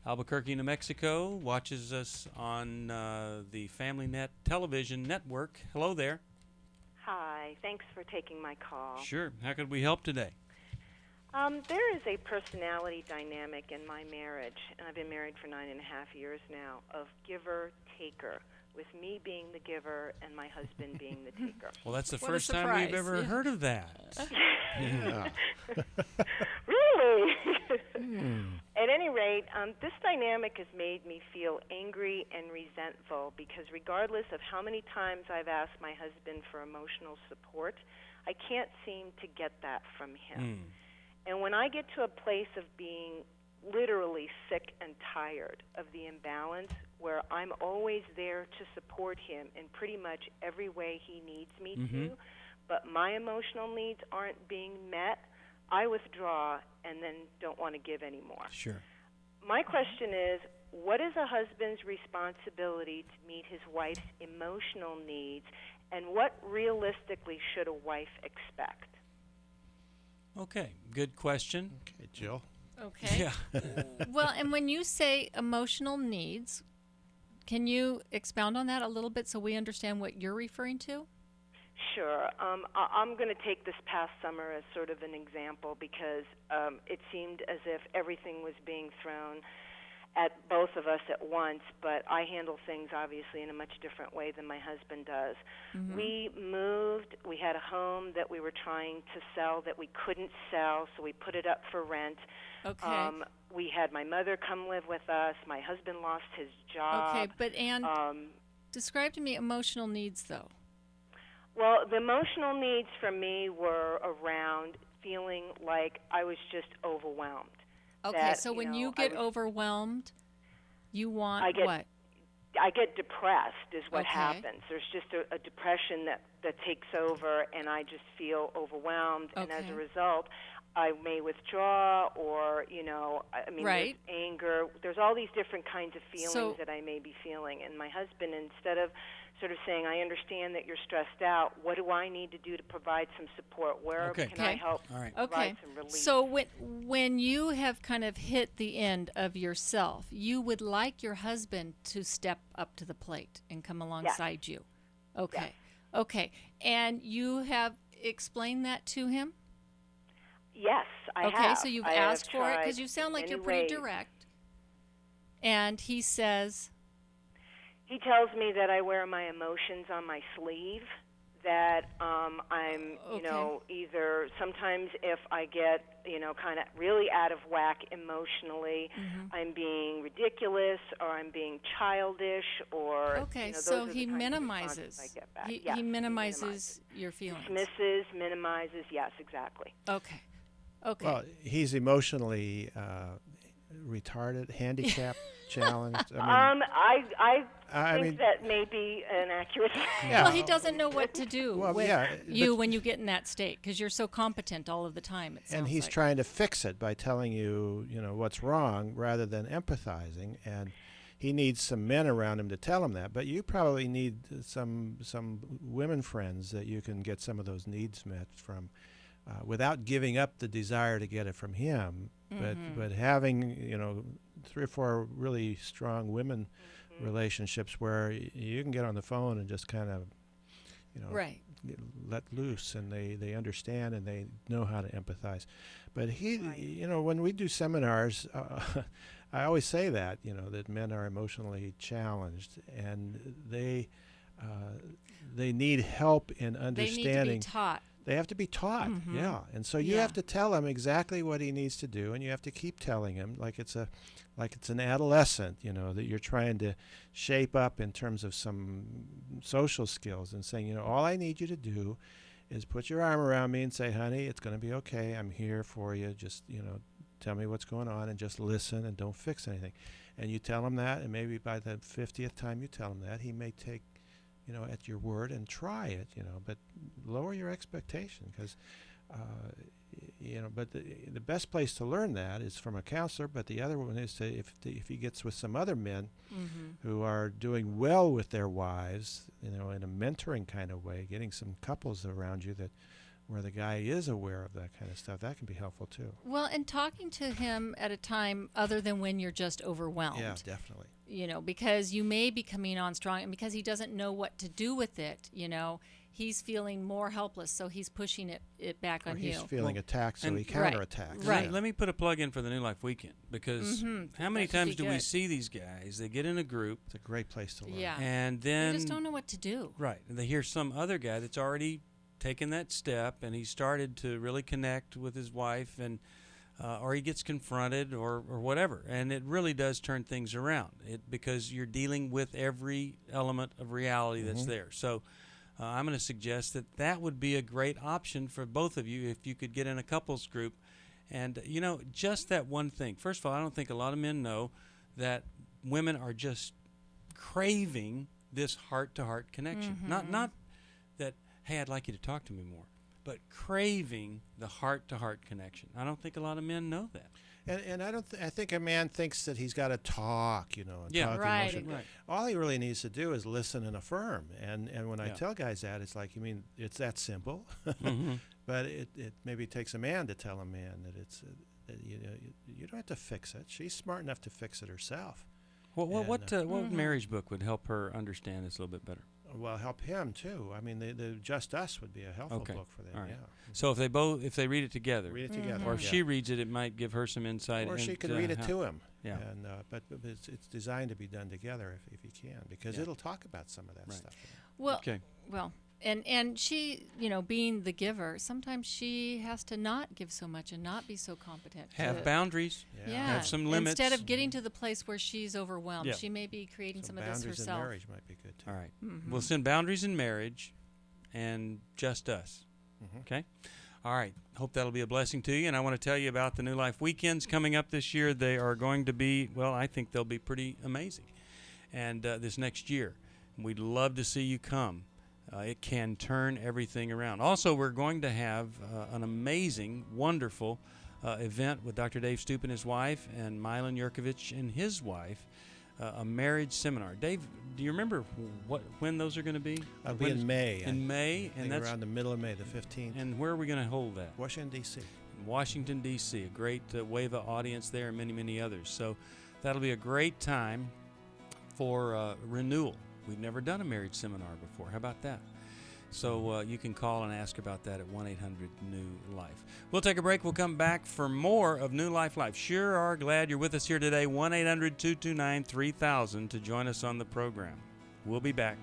Albuquerque, New Mexico, watches us on the FamilyNet television network. Hello there. Hi, thanks for taking my call. Sure. How could we help today? There is a personality dynamic in my marriage, and I've been married for 9.5 years now, of giver-taker, with me being the giver and my husband being the taker. Well, that's the What a first time we've surprise. ever Yeah. heard of that. Yeah. Really? At any rate, this dynamic has made me feel angry and resentful because regardless of how many times I've asked my husband for emotional support, I can't seem to get that from him. And when I get to a place of being literally sick and tired of the imbalance, where I'm always there to support him in pretty much every way he needs me to, but my emotional needs aren't being met, I withdraw and then don't want to give anymore. Sure. My question is, what is a husband's responsibility to meet his wife's emotional needs, and what realistically should a wife expect? Okay, good question. Okay, Jill. Okay. Yeah. Well, and when you say emotional needs, can you expound on that a little bit so we understand what you're referring to? Sure. I'm going to take this past summer as sort of an example because it seemed as if everything was being thrown at both of us at once, but I handle things obviously in a much different way than my husband does. We moved. We had a home that we were trying to sell that we couldn't sell, so we put it up for rent. Okay. We had my mother come live with us. My husband lost his job. Okay, but Anne, describe to me emotional needs, though. Well, the emotional needs for me were around feeling like I was just overwhelmed. Okay, That, so when know, you I get was- overwhelmed, you want I get- what? I get depressed is what Okay. happens. There's just a depression that takes over, and I just feel overwhelmed. And as Okay. a result, I may withdraw, or I mean, Right. there's anger. There's all these different kinds of feelings So- that I may be feeling. And my husband, instead of sort of saying, "I understand that you're stressed out. What do I need to do to provide some support? Where Okay. can I Okay. help All right. provide Okay. some relief?" So when you have kind of hit the end of yourself, you would like your husband to step up to the plate and come alongside you. Okay. Yes. Okay. And you have explained that to him? Yes, I have. Okay, so you've I have asked for it because tried you sound like in you're many pretty ways. direct. And he says, He tells me that I wear my emotions on my sleeve, that I'm, Okay. either sometimes if I get, kind of really out of whack emotionally, I'm being ridiculous or I'm being childish or, okay, those so are the he kinds of minimizes. responses I get back. He, Yes, he minimizes your feelings. Dismisses, minimizes, yes, exactly. Okay. Okay. Well, he's emotionally retarded, handicapped, challenged. I I think mean- that may be an accurate Yeah. Well, he doesn't know what to do Well, with yeah, you but- when you get in that state because you're so competent all of the time. It sounds and he's like. trying to fix it by telling you, what's wrong rather than empathizing. And he needs some men around him to tell him that. But you probably need some women friends that you can get some of those needs met from, without giving up the desire to get it from him. But having 3 or 4 really strong women relationships where you can get on the phone and just kind of Right. let loose, and they understand and they know how to empathize. But when we do seminars, I always say that that men are emotionally challenged, and they need help in They understanding. need to be taught. They have to be taught, yeah. And so you Yeah. have to tell him exactly what he needs to do, and you have to keep telling him like it's an adolescent, that you're trying to shape up in terms of some social skills, and saying, all I need you to do is put your arm around me and say, "Honey, it's going to be okay. I'm here for you. Just, tell me what's going on and just listen and don't fix anything." And you tell him that, and maybe by the 50th time you tell him that, he may take at your word and try it, but lower your expectation because, but the best place to learn that is from a counselor. But the other one is if he gets with some other men who are doing well with their wives, in a mentoring kind of way, getting some couples around you that where the guy is aware of that kind of stuff, that can be helpful too. Well, and talking to him at a time other than when you're just overwhelmed. Yeah, definitely. You know, because you may be coming on strong, and because he doesn't know what to do with it, you know, he's feeling more helpless, so he's pushing it back Or on he's you. feeling attacked, so and- he Right. counterattacks. Right. Yeah. Let me put a plug in for the New Life Weekend, because how many That should times be do we good. see these guys? They get in a group, It's a great place to learn. Yeah. and They then just don't know what to do. right, and they hear some other guy that's already taken that step, and he started to really connect with his wife, and or he gets confronted, or whatever, and it really does turn things around. Because you're dealing with every element of reality that's there. So I'm going to suggest that would be a great option for both of you if you could get in a couples group, and just that one thing. First of all, I don't think a lot of men know that women are just craving this heart-to-heart connection. Not that, hey, I'd like you to talk to me more, but craving the heart-to-heart connection. I don't think a lot of men know that. And I think a man thinks that he's got to talk, and Yeah. talk Right. emotion. Right. All he really needs to do is listen and affirm. And when I Yeah. tell guys that, it's like, you mean it's that simple? Mhm. But it maybe takes a man to tell a man that it's that, you don't have to fix it. She's smart enough to fix it herself. Well, what And, what marriage book would help her understand this a little bit better? Well, help him too. I mean, the Just Us would be a helpful Okay. book for them. All right. Yeah. So if they read it together, Read it together. or if yeah. she reads it, it might give her some insight. Or she could into read it how- to him. Yeah. And but it's designed to be done together if you can, because Yeah. it'll talk about some of that Right. stuff. Well, Okay. well, and she, being the giver, sometimes she has to not give so much and not be so competent. Have to- boundaries. Yeah. Have some limits. Instead of getting to the place where she's overwhelmed, Yeah. she may be creating some of this boundaries in herself. marriage might be good too. All right. We'll send boundaries in marriage, and Just Us. Okay. All right. Hope that'll be a blessing to you. And I want to tell you about the New Life Weekends coming up this year. They are going to be, well, I think they'll be pretty amazing. And this next year, we'd love to see you come. It can turn everything around. Also, we're going to have an amazing, wonderful event with Dr. Dave Stoop and his wife, and Milan Yurkovich and his wife, a marriage seminar. Dave, do you remember when those are going to be? It'll be When- in May. In May, I and think that's around the middle of May, the 15th. and where are we going to hold that? Washington, D.C. In Washington, D.C., a great WAVA audience there, and many, many others. So that'll be a great time for renewal. We've never done a marriage seminar before. How about that? So you can call and ask about that at 1-800-NEW-LIFE. We'll take a break. We'll come back for more of New Life Live. Sure are glad you're with us here today. 1-800-229-3000 to join us on the program. We'll be back